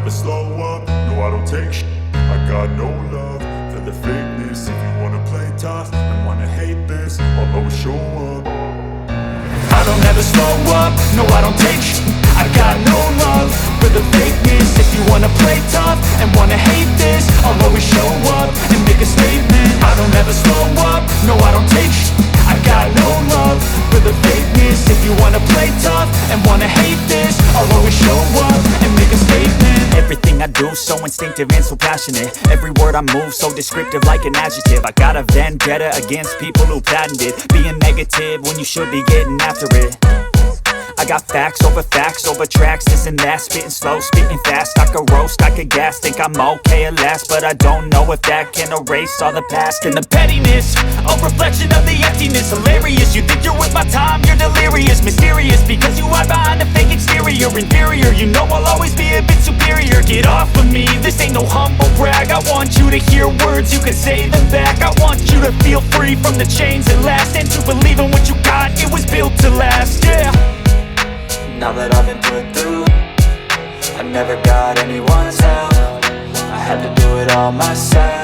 never slow up, no I don't take shit. I got no love for the fakeness. If you wanna play tough and wanna hate this, I'll always show up. I don't ever slow up, no I don't take shit. I got no love for the fakeness. If you wanna play tough and wanna hate this, I'll always show up and make a statement. I don't ever slow up, no I don't take shit. I got no love for the fakeness. If you wanna play tough and wanna hate this, I'll always show up and make a statement. Everything I do so instinctive and so passionate. Every word I move so descriptive like an adjective. I got a vendetta against people who patented being negative when you should be getting after it. I got facts over tracks, this and that. Spitting slow, spitting fast. I could roast, I could gas. Think I'm okay at last, but I don't know if that can erase all the past. And the pettiness, a reflection of the emptiness. Hilarious, you think you're with my time, you're delirious. Mysterious, because you hide behind a fake exterior. Inferior, you know I'll always be a bit superior. Get off of me, this ain't no humble brag. I want you to hear words, you can say them back. I want you to feel free from the chains that last, and to believe in what you got, it was built to last, yeah. Now that I've been put through, I never got anyone's help. I had to do it all myself.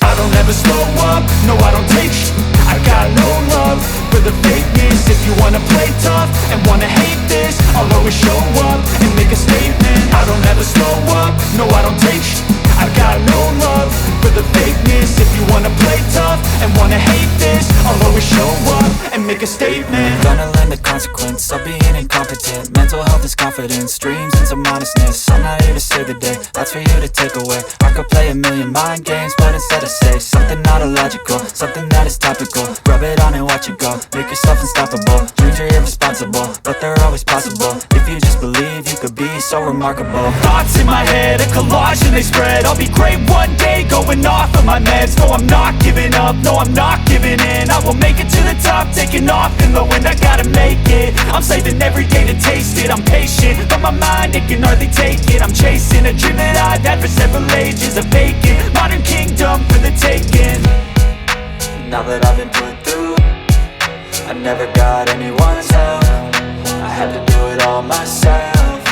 I don't ever slow up, no I don't take shit. I got no love for the fakeness. If you wanna play tough and wanna hate this, I'll always show up and make a statement. I don't ever slow up, no I don't take shit. I got no love for the fakeness. If you wanna play tough and wanna hate this, I'll always show up and make a statement. Gonna learn the consequence of being incompetent. Mental health is confidence, dreams and some honestness. I'm not here to save the day, that's for you to take away. I could play a million mind games, but instead I say something not illogical, something that is topical. Rub it on and watch it go, make yourself unstoppable. Dreams are irresponsible, but they're always possible. If you just believe, you could be so remarkable. Thoughts in my head, a collage and they spread. I'll be great one day, going off of my meds. No, I'm not giving up, no, I'm not giving in. I will make it to the top, taking off in the wind. I gotta make it, I'm saving every day to taste it. I'm patient, but my mind, it can hardly take it. I'm chasing a dream that I've had for several ages. A vacant, modern kingdom for the taking. Now that I've been put through, I never got anyone's help. I had to do it all myself.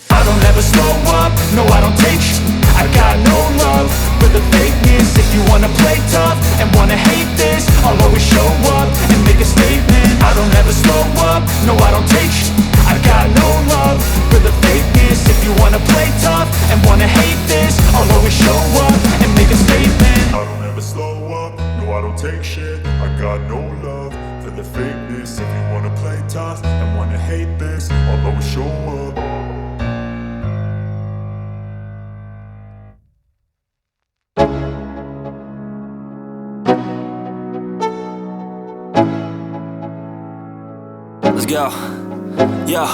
I don't ever slow up, no I don't take shit. I got no love for the fakeness. If you wanna play tough and wanna hate this, I'll always show up and make a statement. I don't ever slow up, no I don't take shit. I got no love for the fakeness. If you wanna play tough and wanna hate this, I'll always show up and make a statement. I don't ever slow up, no I don't take shit. I got no love for the fakeness. If you wanna play tough and wanna hate this, I'll always show up. Let's go, yo.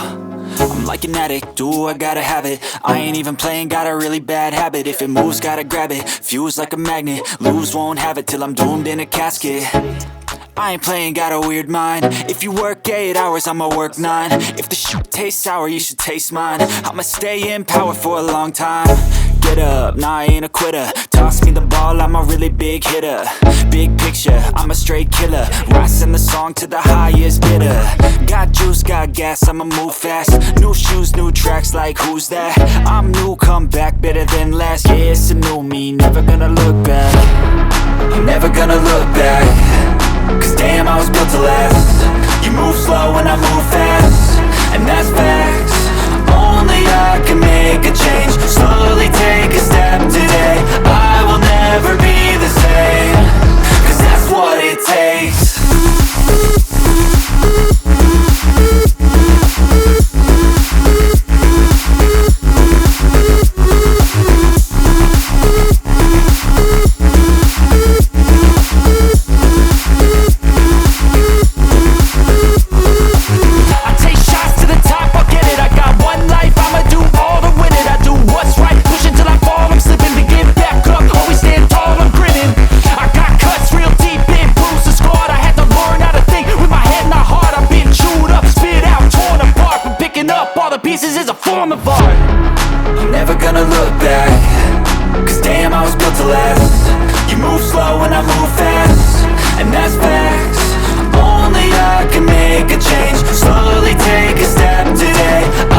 I'm like an addict, do I gotta have it. I ain't even playing, got a really bad habit. If it moves, gotta grab it, fuse like a magnet. Lose, won't have it till I'm doomed in a casket. I ain't playing, got a weird mind. If you work 8 hours, I'ma work 9. If the shit tastes sour, you should taste mine. I'ma stay in power for a long time. Get up, nah I ain't a quitter. Toss me the ball, I'm a really big hitter. Big picture, I'm a straight killer. Rising the song to the highest bidder. Got juice, got gas, I'ma move fast. New shoes, new tracks, like who's that? I'm new, come back, better than last. Yeah, it's a new me, never gonna look back. I'm never gonna look back. Cause damn, I was built to last. You move slow and I move fast, and that's facts. Only I can make a change. Slowly take a step today. I will never be the same, cause that's what it takes. I'm never gonna look back. Cause damn, I was built to last. You move slow and I move fast, and that's facts. Only I can make a change. Slowly take a step today.